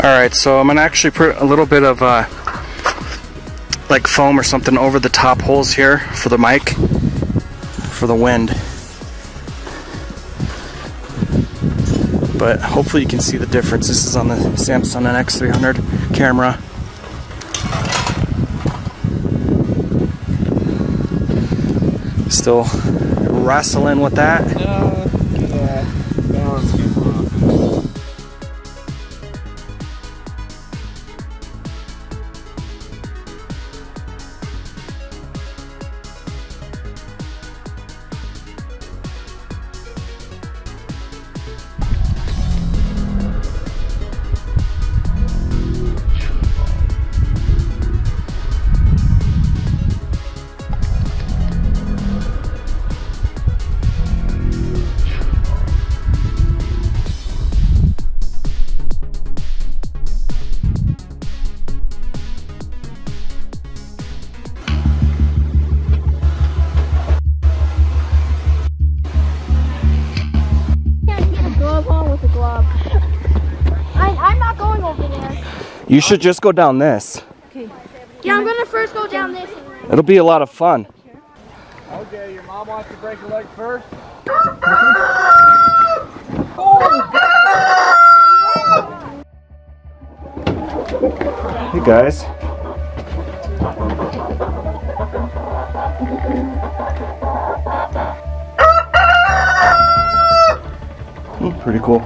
Alright, so I'm gonna actually put a little bit of like foam or something over the top holes here for the mic, for the wind. But hopefully you can see the difference. This is on the Samsung NX300 camera. Still wrestling with that. Yeah, balance came off. You should just go down this. Okay. Yeah, I'm gonna first go down this. It'll be a lot of fun. Okay, your mom wants to break a leg first. Hey guys. Pretty cool.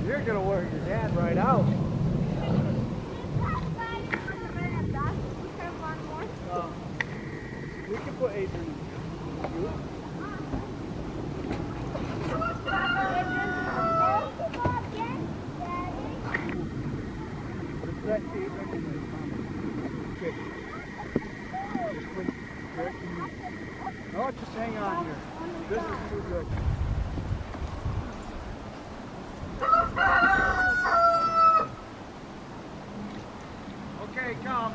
You're gonna wear your dad right out. We can put Adrian in. No, just hang on here. This is too good. Okay, come.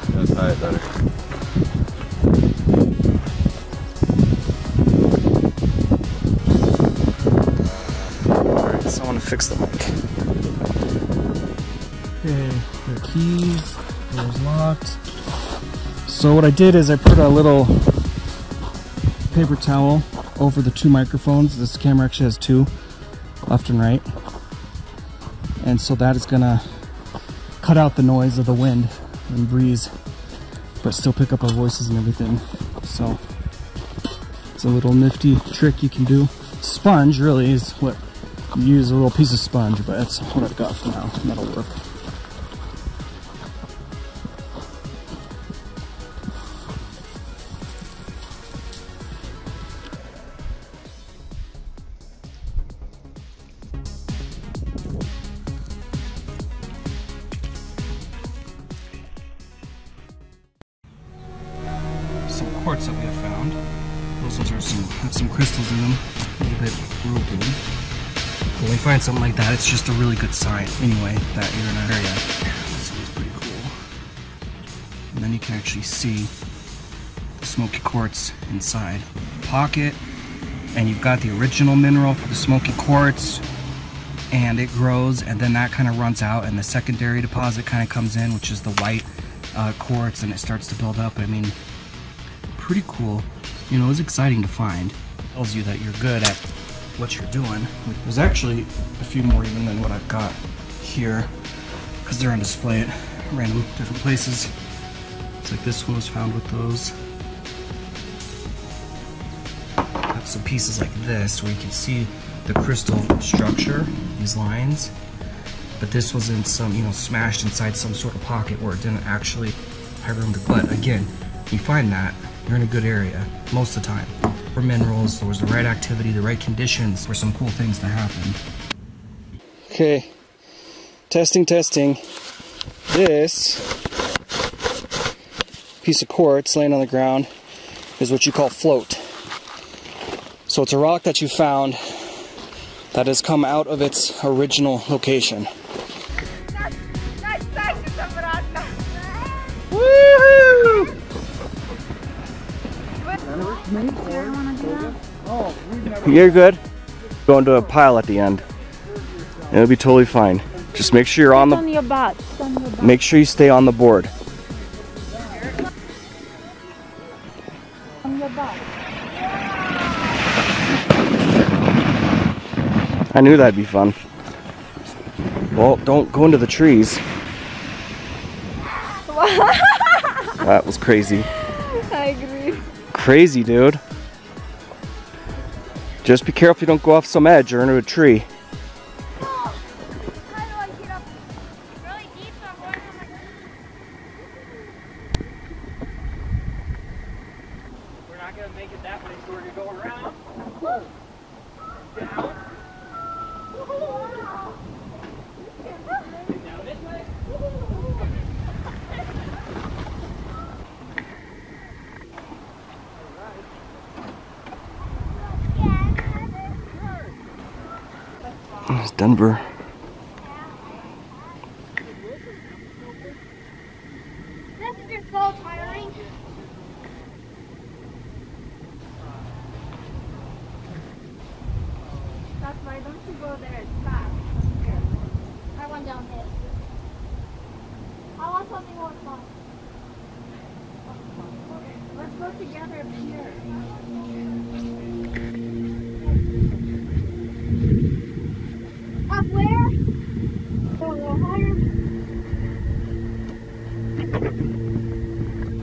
That's high, better. Alright, so I want to fix the mic. Okay, the keys, door's locked. So what I did is I put a little paper towel over the two microphones. This camera actually has two, left and right. And so that is gonna cut out the noise of the wind and breeze, but still pick up our voices and everything. So it's a little nifty trick you can do. Sponge really is what you use, a little piece of sponge, but that's what I've got for now, and that'll work. Some quartz that we have found. Those ones have some crystals in them, a little bit ropey. When we find something like that, it's just a really good sign, anyway, that you're in an area. This one's pretty cool. And then you can actually see the smoky quartz inside. Pocket, and you've got the original mineral for the smoky quartz, and it grows, and then that kind of runs out, and the secondary deposit kind of comes in, which is the white quartz, and it starts to build up. I mean, pretty cool. you know, it was exciting to find. It tells you that you're good at what you're doing. There's actually a few more even than what I've got here, because they're on display at random different places. It's like this one was found with those. I have some pieces like this where you can see the crystal structure, these lines. But this was in some, you know, smashed inside some sort of pocket where it didn't actually have room to. But again, you find that, you're in a good area most of the time. For minerals, there was the right activity, the right conditions for some cool things to happen. Okay, testing. This piece of quartz laying on the ground is what you call float. So it's a rock that you found that has come out of its original location. Woohoo! You're good. Going to a pile at the end. It'll be totally fine. Just make sure you're on the. On your butt. Make sure you stay on the board. On your butt. I knew that'd be fun. Well, don't go into the trees. That was crazy. I agree. Crazy, dude. Just be careful you don't go off some edge or into a tree. We're not going to make it that way, so we're going to go around. Down. Down this way. It's Denver. This is so tiring. That's why don't you go there, it's fast. I want down here. I want something more fun. Let's go together up here. Up where? Go a little higher.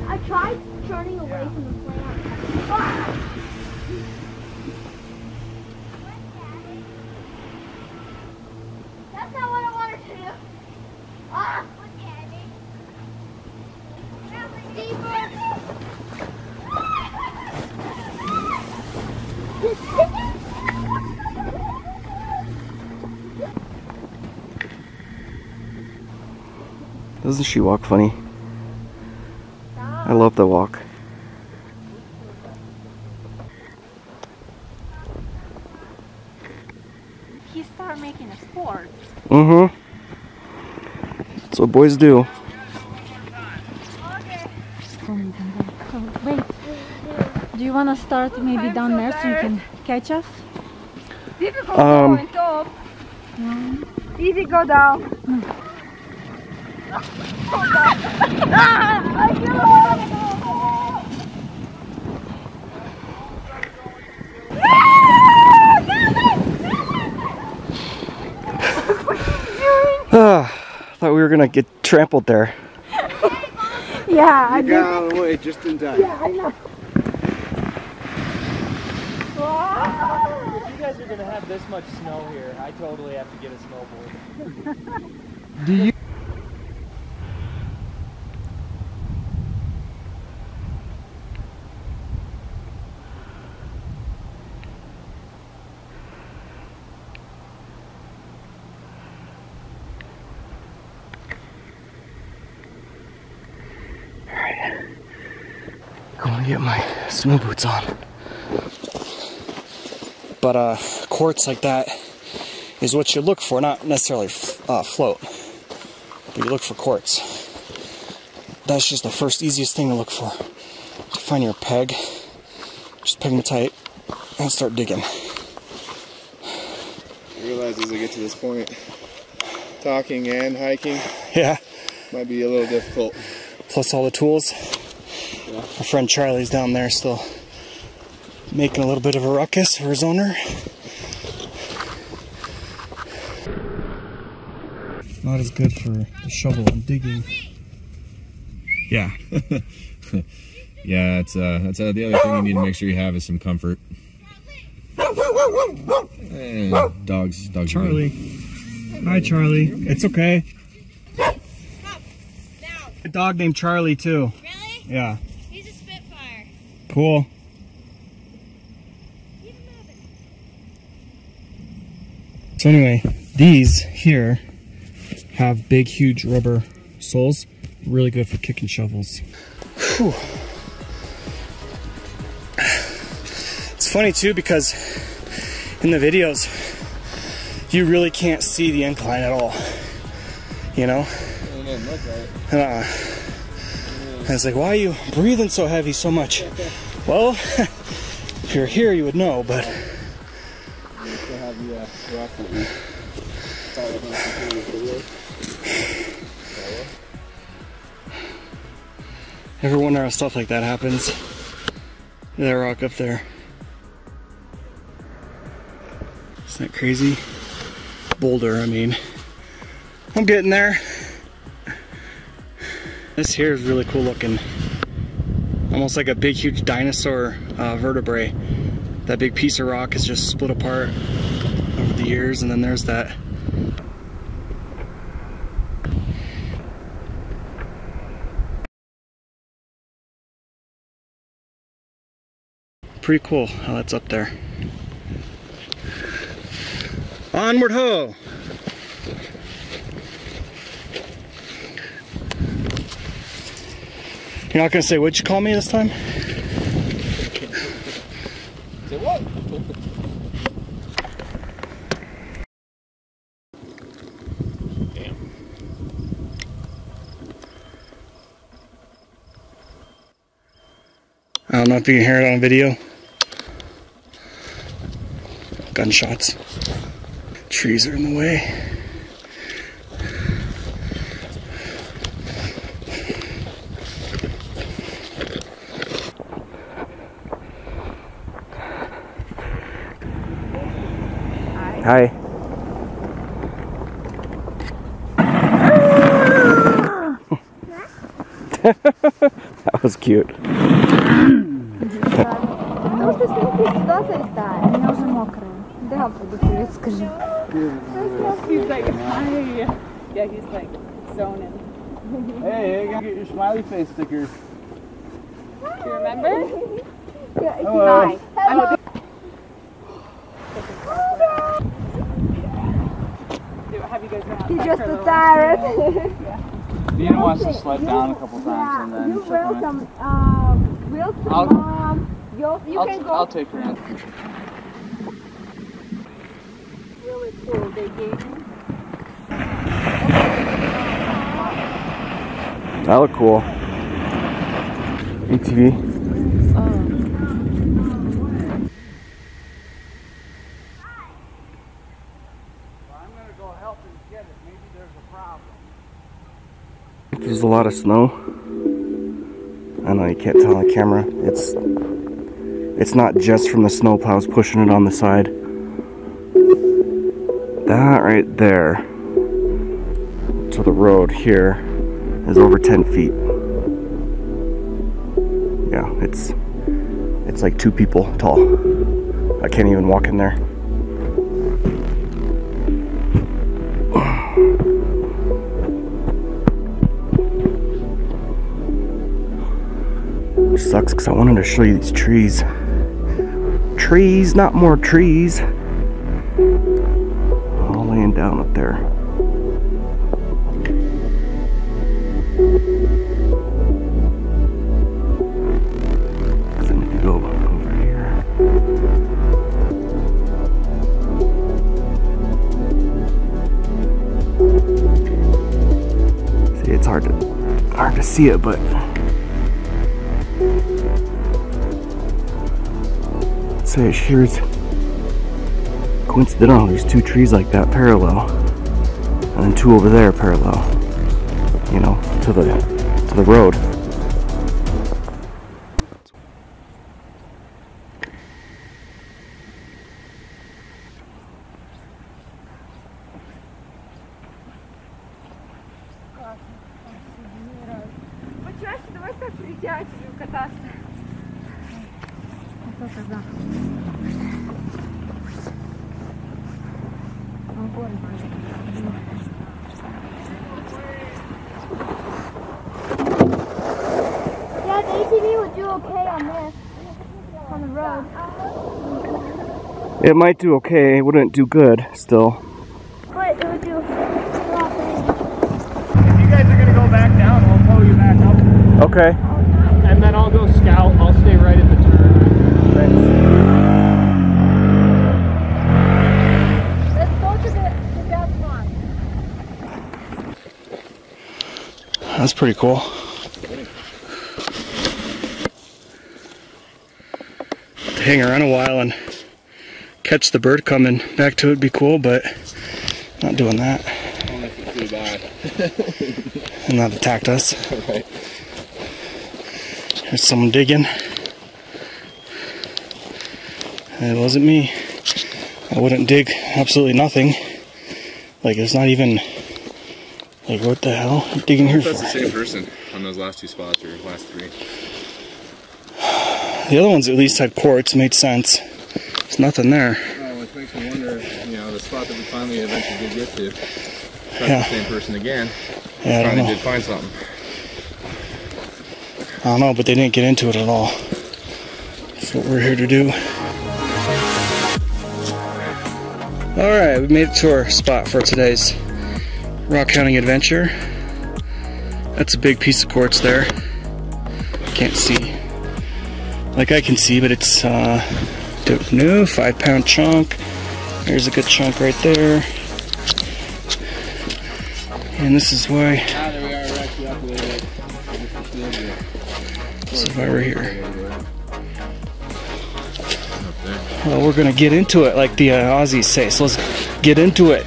I tried turning away from the plant. Ah! That's not what I wanted to do. Ah! Deeper. Doesn't she walk funny? I love the walk. He started making a sport. Mm-hmm. That's what boys do. Wait, do you want to start maybe down there so you can catch us? Difficult going top. Easy go down. Thought we were gonna get trampled there. Yeah, I got out of the way just in time. Yeah, I know. If you guys are going to have this much snow here, I totally have to get a snowboard. Do you? Going to get my snow boots on. But quartz like that is what you look for, not necessarily float, but you look for quartz. That's just the first easiest thing to look for. To find your peg, just pegmatite, and start digging. I realize as I get to this point, talking and hiking might be a little difficult. Plus all the tools. Yeah. Our friend Charlie's down there still making a little bit of a ruckus for his owner. Not as good for the shovel and digging. Yeah. Yeah, that's the other thing you need to make sure you have is some comfort. Dogs. Charlie. Hi, Charlie. It's okay. A dog named Charlie too. Really? Yeah. He's a Spitfire. Cool. So anyway, these here have big, huge rubber soles. Really good for kicking shovels. Whew. It's funny too because in the videos, you really can't see the incline at all. You know? It doesn't look right. And it's like, why are you breathing so heavy so much? Well, if you're here, you would know, but. Ever wonder how stuff like that happens? That rock up there. Isn't that crazy? Boulder, I mean. I'm getting there. This here is really cool looking. Almost like a big, huge dinosaur vertebrae. That big piece of rock is just split apart over the years, and then there's that. Pretty cool how that's up there. Onward ho! You're not gonna say what'd you call me this time? Say what? Damn. I don't know if you can hear it on video. Gunshots. Trees are in the way. Hi. That was cute. He's like, hi. Yeah, he's like zoning. Hey, you gotta get your smiley face stickers. Do you remember? Hello. Hi. Have you guys been outside? He's just for a a little tyrant. while? Dina wants to sled down a couple times and then You're she'll come in. welcome. Wilson, you can go. I'll take her in. Really cool. They gave me. That looked cool. ATV. There's a lot of snow. I know you can't tell on camera. It's not just from the snow plows pushing it on the side. That right there to the road here is over 10 feet. Yeah, it's like 2 people tall. I can't even walk in there. Sucks because I wanted to show you these trees. Trees, not more trees. All laying down up there. Then if you go over here. See, it's hard to see it, but say here's coincidental. There's 2 trees like that parallel, and then 2 over there parallel. You know, to the road. Просто приезжать и кататься. Вот это да. Огонь. Yeah, the ATV would do okay on this, on the road. It might do okay, it wouldn't do good still. But it would do a lot better. If you guys are gonna go back down, I'll pull you back up. Okay. And then I'll go scout. I'll stay right at the turn. Let's go to the gas pond. That's pretty cool. To hang around a while and catch the bird coming back to it would be cool, but not doing that. Only if it flew by. And that attacked us. Right. There's someone digging. It wasn't me. I wouldn't dig absolutely nothing. Like, it's not even, like, what the hell? I'm digging here for. That's the same person on those last two spots, or last three. The other ones at least had quartz, made sense. There's nothing there. Oh, which makes me wonder, you know, the spot that we finally eventually did get to. That's Yeah. the same person again. Yeah, I don't Finally know. did find something. I don't know, but they didn't get into it at all. That's what we're here to do. Alright, we made it to our spot for today's rock hunting adventure. That's a big piece of quartz there. Can't see. Like I can see, but it's don't know, 5-pound chunk. There's a good chunk right there. And this is why. Ah, there we are. We're actually up a little bit. This is why we're here. Well, we're gonna get into it, like the Aussies say. So let's get into it.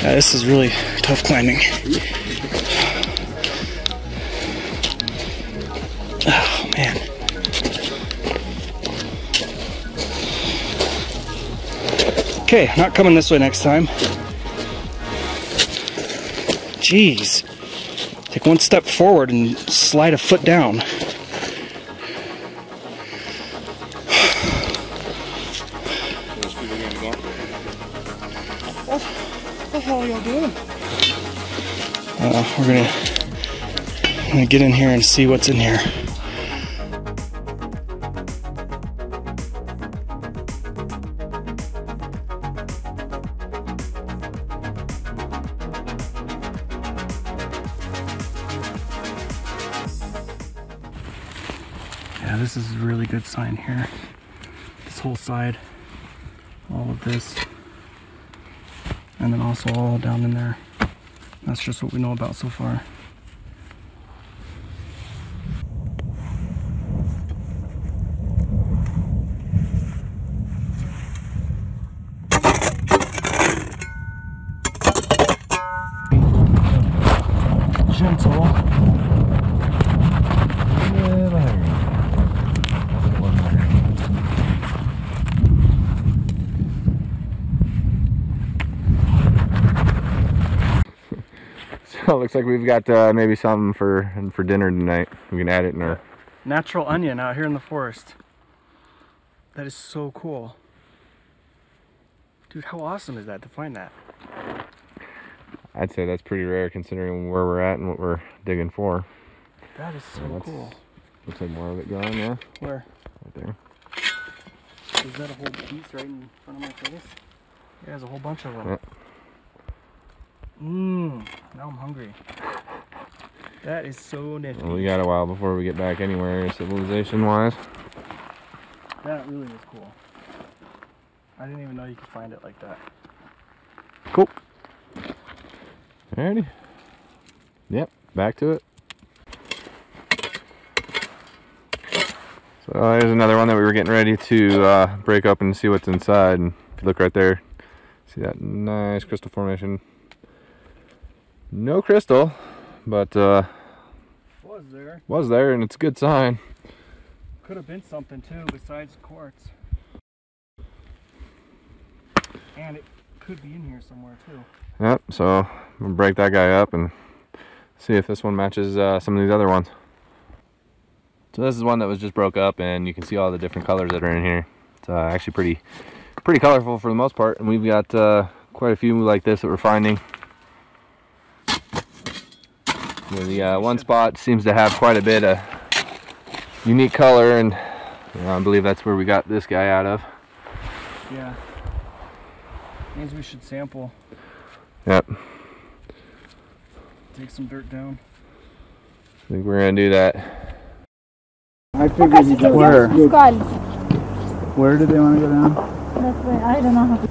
Yeah, this is really tough climbing. Oh man. Okay, not coming this way next time. Jeez. Take one step forward and slide a foot down. What the hell are y'all doing? We're gonna get in here and see what's in here. Yeah, this is a really good sign here. This whole side, all of this, and then also all down in there. That's just what we know about so far. Gentle. So it looks like we've got maybe something for dinner tonight. We can add it in our... Natural onion out here in the forest. That is so cool. Dude, how awesome is that to find that? I'd say that's pretty rare considering where we're at and what we're digging for. That is so cool. Looks like more of it gone, yeah? Where? Right there. Is that a whole piece right in front of my face? Yeah, there's a whole bunch of them. Yep. Now I'm hungry. That is so nifty. Well, we got a while before we get back anywhere civilization-wise. That really is cool. I didn't even know you could find it like that. Cool. Alrighty. Yep, back to it. So there's another one that we were getting ready to break up and see what's inside. And if you look right there, see that nice crystal formation. No crystal, but was there, and it's a good sign. Could have been something too besides quartz. And it could be in here somewhere too. Yep, so we'll break that guy up and see if this one matches some of these other ones. So this is one that was just broke up, and you can see all the different colors that are in here. It's actually pretty colorful for the most part, and we've got quite a few like this that we're finding. The one spot seems to have quite a bit of unique color, and I believe that's where we got this guy out of. Yeah. Means we should sample. Yep. Take some dirt down. I think we're gonna do that. I figured you got Where? Skulls. Where do they want to go down? That way. I don't know how to.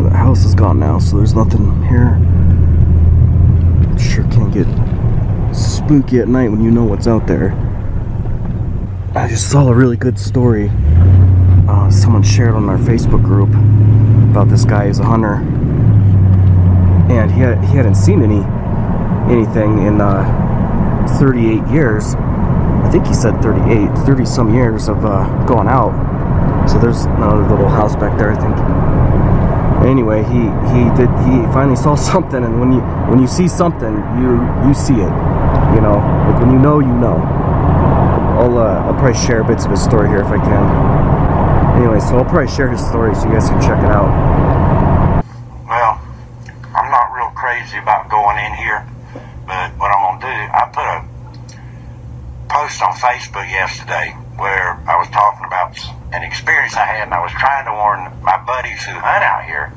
The house is gone now, so there's nothing here. Sure can get spooky at night when you know what's out there. I just saw a really good story someone shared on our Facebook group about this guy who's a hunter, and he hadn't seen anything in 38 years. I think he said 30 some years of going out. So there's another little house back there, I think. Anyway, he finally saw something, and when you see something, you see it. You know, like when you know, you know. I'll probably share bits of his story here if I can. Anyway, so I'll probably share his story so you guys can check it out. Well, I'm not real crazy about going in here, but what I'm gonna do, I put a post on Facebook yesterday where I was talking about an experience I had, and I was trying to warn my buddies who hunt out here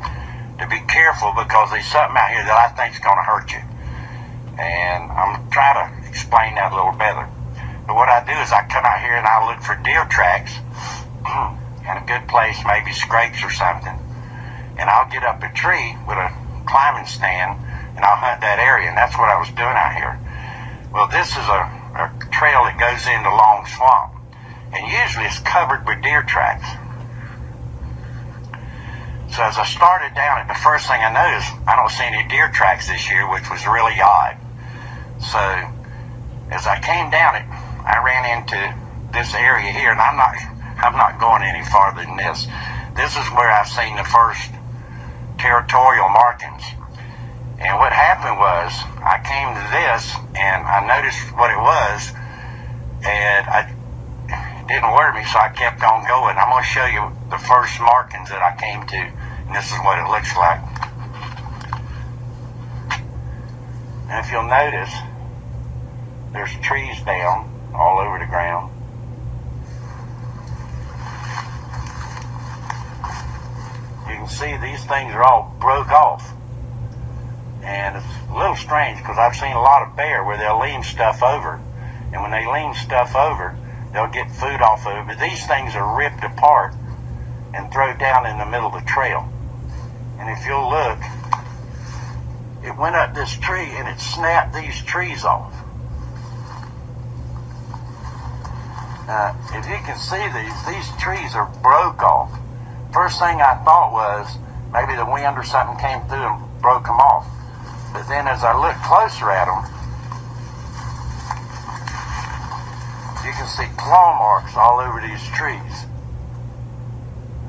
to be careful, because there's something out here that I think is going to hurt you. And I'm trying to explain that a little better. But what I do is I come out here and I look for deer tracks in a good place, maybe scrapes or something, and I'll get up a tree with a climbing stand and I'll hunt that area, and that's what I was doing out here. Well, this is a trail that goes into Long Swamp, and usually it's covered with deer tracks. So as I started down it, the first thing I noticed, I don't see any deer tracks this year, which was really odd. So as I came down it, I ran into this area here, and I'm not going any farther than this. This is where I've seen the first territorial markings. And what happened was, I came to this and I noticed what it was, and it didn't worry me, so I kept on going. I'm going to show you the first markings that I came to, and this is what it looks like. And if you'll notice, there's trees down all over the ground. You can see these things are all broke off. And it's a little strange, because I've seen a lot of bear where they'll lean stuff over. And when they lean stuff over, they'll get food off of it. But these things are ripped apart and thrown down in the middle of the trail. And if you'll look, it went up this tree and it snapped these trees off. If you can see these trees are broke off. First thing I thought was maybe the wind or something came through and broke them off. But then as I look closer at them, you can see claw marks all over these trees.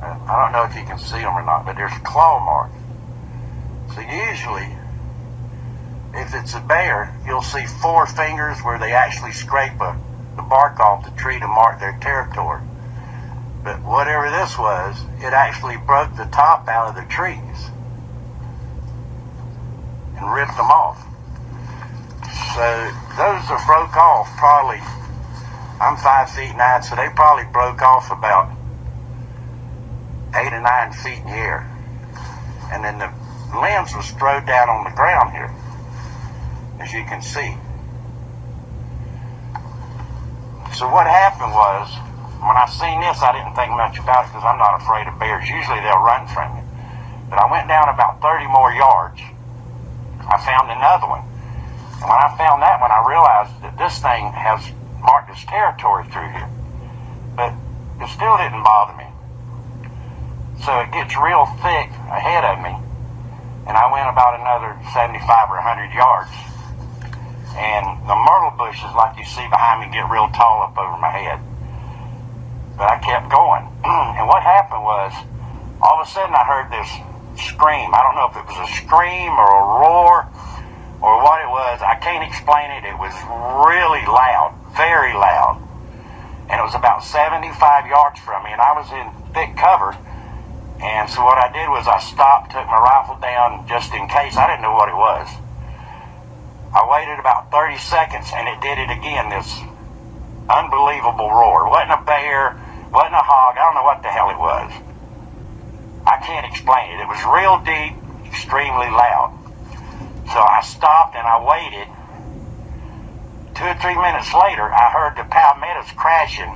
I don't know if you can see them or not, but there's claw marks. So usually, if it's a bear, you'll see 4 fingers where they actually scrape the bark off the tree to mark their territory. But whatever this was, it actually broke the top out of the trees and ripped them off. So those that broke off probably, I'm 5'9", so they probably broke off about 8 or 9 feet in the air. And then the lens was strode down on the ground here, as you can see. So what happened was, when I seen this, I didn't think much about it because I'm not afraid of bears. Usually they'll run from you. But I went down about 30 more yards. I found another one. And when I found that one, I realized that this thing has marked its territory through here. But it still didn't bother me. So it gets real thick ahead of me. And I went about another 75 or 100 yards. And the myrtle bushes, like you see behind me, get real tall up over my head. But I kept going. And what happened was, all of a sudden I heard this scream. I don't know if it was a scream or a roar or what it was. I can't explain it. It was really loud, very loud. And it was about 75 yards from me, and I was in thick cover. And so what I did was I stopped, took my rifle down just in case. I didn't know what it was. I waited about 30 seconds, and it did it again, this unbelievable roar. It wasn't a bear, wasn't a hog. I don't know what the hell it was. I can't explain it. It was real deep, extremely loud. So I stopped and I waited. 2 or 3 minutes later, I heard the palmettos crashing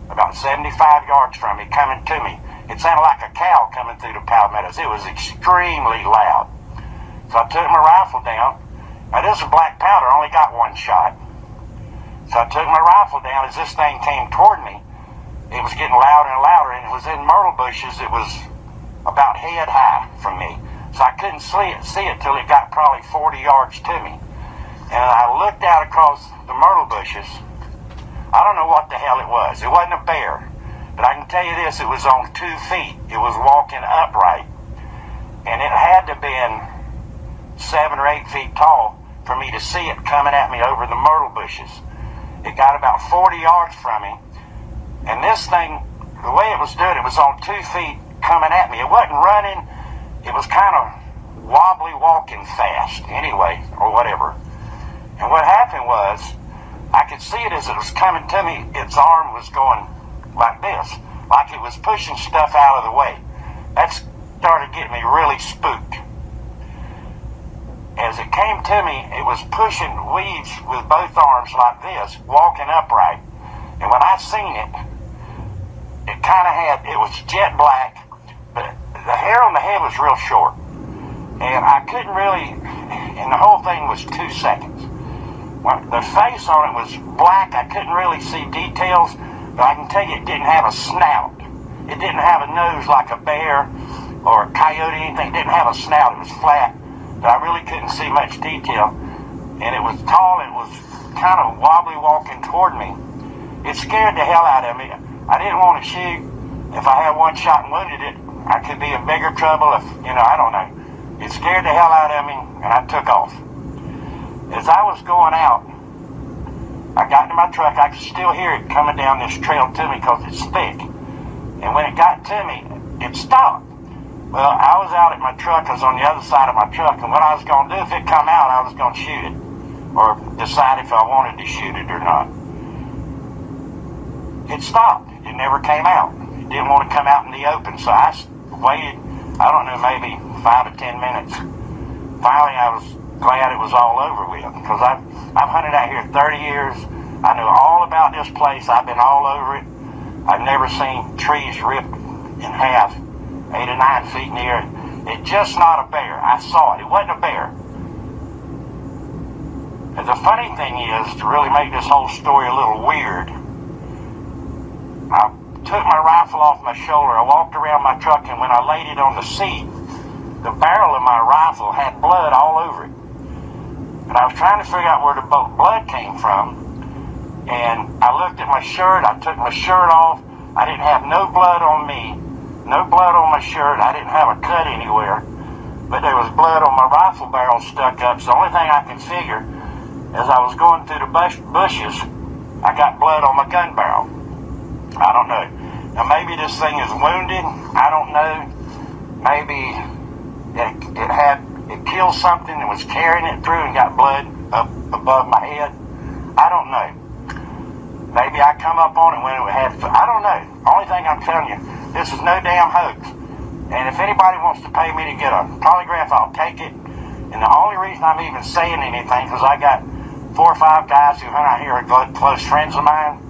about 75 yards from me, coming to me. It sounded like a cow coming through the palmettos. It was extremely loud. So I took my rifle down. Now this is black powder, I only got one shot. So I took my rifle down. As this thing came toward me, it was getting louder and louder, and it was in myrtle bushes. It was about head high from me. So I couldn't see it till it got probably 40 yards to me. And I looked out across the myrtle bushes. I don't know what the hell it was. It wasn't a bear. But I can tell you this, it was on 2 feet. It was walking upright. And it had to have been 7 or 8 feet tall for me to see it coming at me over the myrtle bushes. It got about 40 yards from me. And this thing, the way it was doing, it was on 2 feet coming at me. It wasn't running. It was kind of wobbly walking fast anyway, or whatever. And what happened was, I could see it as it was coming to me. Its arm was going like this, like it was pushing stuff out of the way. That started getting me really spooked. As it came to me, it was pushing weeds with both arms like this, walking upright. And when I seen it, it kind of had, it was jet black, but the hair on the head was real short. And I couldn't really, and the whole thing was 2 seconds. The face on it was black. I couldn't really see details, but I can tell you it didn't have a snout. It didn't have a nose like a bear or a coyote or anything. It didn't have a snout. It was flat, but I really couldn't see much detail. And it was tall. It was kind of wobbly walking toward me. It scared the hell out of me. I didn't want to shoot. If I had one shot and wounded it, I could be in bigger trouble if, I don't know. It scared the hell out of me, and I took off. As I was going out, I got into my truck. I could still hear it coming down this trail to me because it's thick. And when it got to me, it stopped. Well, I was out at my truck. I was on the other side of my truck, and what I was going to do, if it come out, I was going to shoot it or decide if I wanted to shoot it or not. It stopped. It never came out. It didn't want to come out in the open, so I waited, I don't know, maybe 5 to 10 minutes. Finally, I was glad it was all over with, because I've hunted out here 30 years. I know all about this place. I've been all over it. I've never seen trees ripped in half 8 or 9 feet near it. It's just not a bear. I saw it. It wasn't a bear. And the funny thing is, to really make this whole story a little weird, I took my rifle off my shoulder. I walked around my truck, and when I laid it on the seat, the barrel of my rifle had blood all over it. And I was trying to figure out where the blood came from. And I looked at my shirt. I took my shirt off. I didn't have no blood on me, no blood on my shirt. I didn't have a cut anywhere. But there was blood on my rifle barrel stuck up. So the only thing I could figure, as I was going through the bushes, I got blood on my gun barrel. I don't know. Now maybe this thing is wounded. I don't know. Maybe it killed something and was carrying it through and got blood up above my head. I don't know. Maybe I come up on it when it had, I don't know. Only thing I'm telling you, this is no damn hoax. And if anybody wants to pay me to get a polygraph, I'll take it. And the only reason I'm even saying anything, because I got 4 or 5 guys who hunt out here are close friends of mine.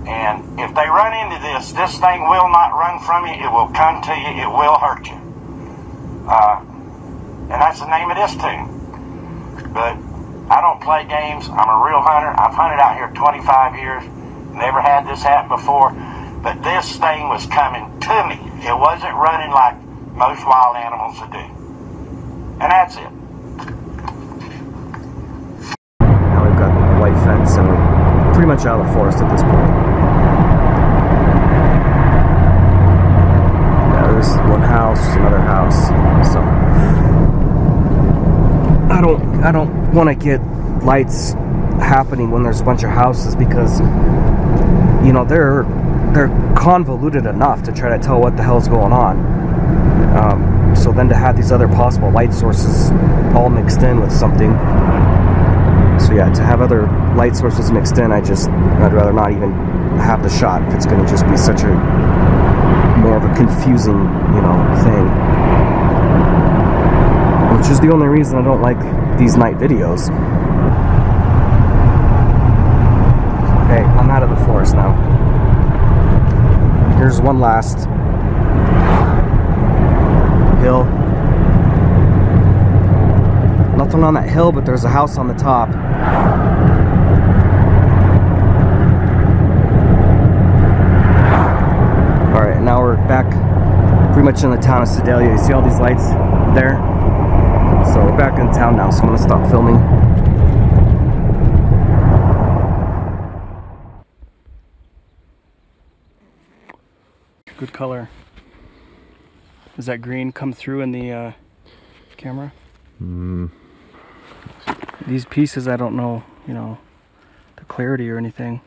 And if they run into this thing will not run from you. It will come to you. It will hurt you. And that's the name of this tune. But I don't play games. I'm a real hunter. I've hunted out here 25 years. Never had this happen before. But this thing was coming to me. It wasn't running like most wild animals would do. And that's it. Now we've got a white fence and we're pretty much out of the forest at this point. Yeah, there's one house, there's another house. So I don't want to get lights happening when there's a bunch of houses, because you know they're convoluted enough to try to tell what the hell's going on. So then to have these other possible light sources all mixed in with something. So yeah, to have other light sources mixed in, I'd rather not even have the shot if it's going to just be such a more of a confusing, you know, thing. Which is the only reason I don't like these night videos. Okay, I'm out of the forest now. Here's one last hill. Nothing on that hill, but there's a house on the top. Alright, now we're back pretty much in the town of Sedalia. You see all these lights there? So we're back in town now, so I'm going to stop filming. Good color. Does that green come through in the camera? These pieces, I don't know, you know, the clarity or anything.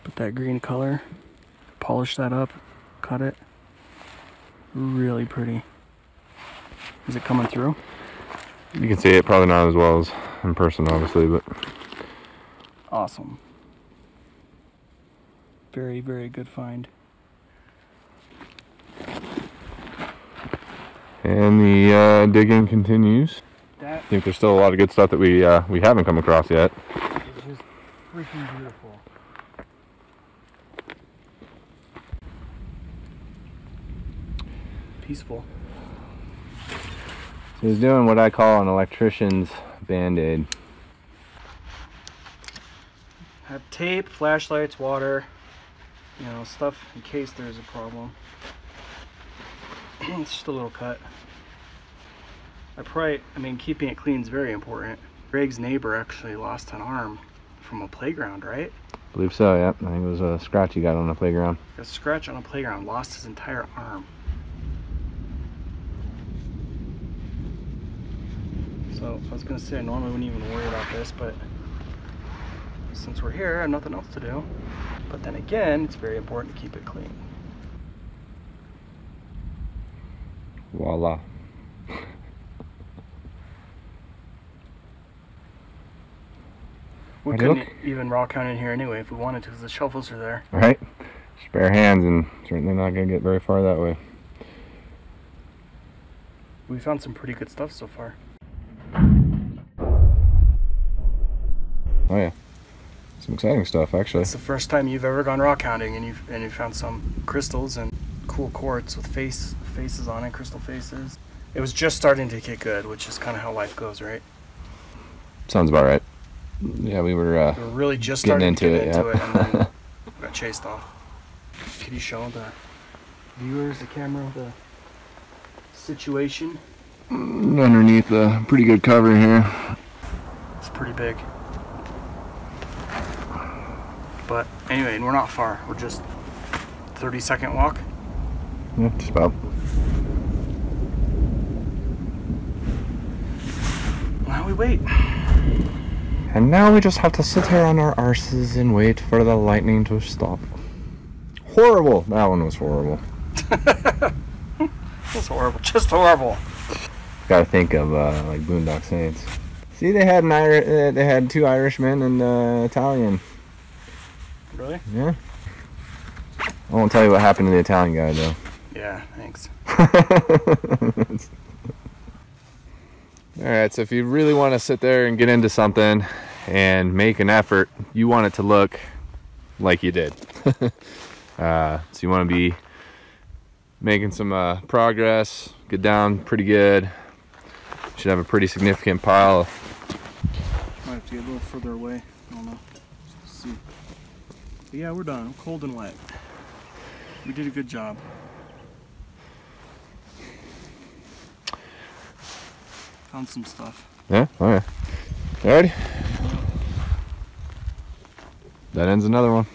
But that green color, polish that up, cut it. Really pretty. Is it coming through? You can see it, probably not as well as in person, obviously, but Awesome. Very, very good find. and the digging continues. I think there's still a lot of good stuff that we haven't come across yet. It's just freaking beautiful. Peaceful. So he's doing what I call an electrician's band-aid. Have tape, flashlights, water, you know, stuff in case there's a problem. It's just a little cut. I mean, keeping it clean is very important. Greg's neighbor actually lost an arm from a playground, right? I believe so, yeah. I think it was a scratch he got on the playground. A scratch on a playground, lost his entire arm. So I was gonna say I normally wouldn't even worry about this, but since we're here, I have nothing else to do. But then again, it's very important to keep it clean. Voila. We couldn't even rock out in here anyway if we wanted to, because the shovels are there. Right? Spare hands, and certainly not going to get very far that way. We found some pretty good stuff so far. Oh yeah. Some exciting stuff, actually. It's the first time you've ever gone rock hounding and you found some crystals and cool quartz with faces on it, crystal faces. It was just starting to get good, which is kind of how life goes, right? Sounds about right. Yeah, we were really just starting to get into it, and then yeah. got chased off. Could you show the viewers, the camera, the situation? Underneath a pretty good cover here. It's pretty big. But anyway, we're not far. We're just 30-second walk. Yeah, just about. Now we wait. And now we just have to sit here on our arses and wait for the lightning to stop. Horrible! That one was horrible. That's horrible. Just horrible. Gotta think of like Boondock Saints. See, they had they had two Irishmen and Italian. Really? Yeah. I won't tell you what happened to the Italian guy though. Yeah, thanks. Alright, so if you really want to sit there and get into something and make an effort, you want it to look like you did. So you want to be making some progress, get down pretty good. Should have a pretty significant pile. Might have to get a little further away. I don't know. Let's see. But yeah, we're done. Cold and wet. We did a good job. Found some stuff. Yeah? Okay. Alrighty. That ends another one.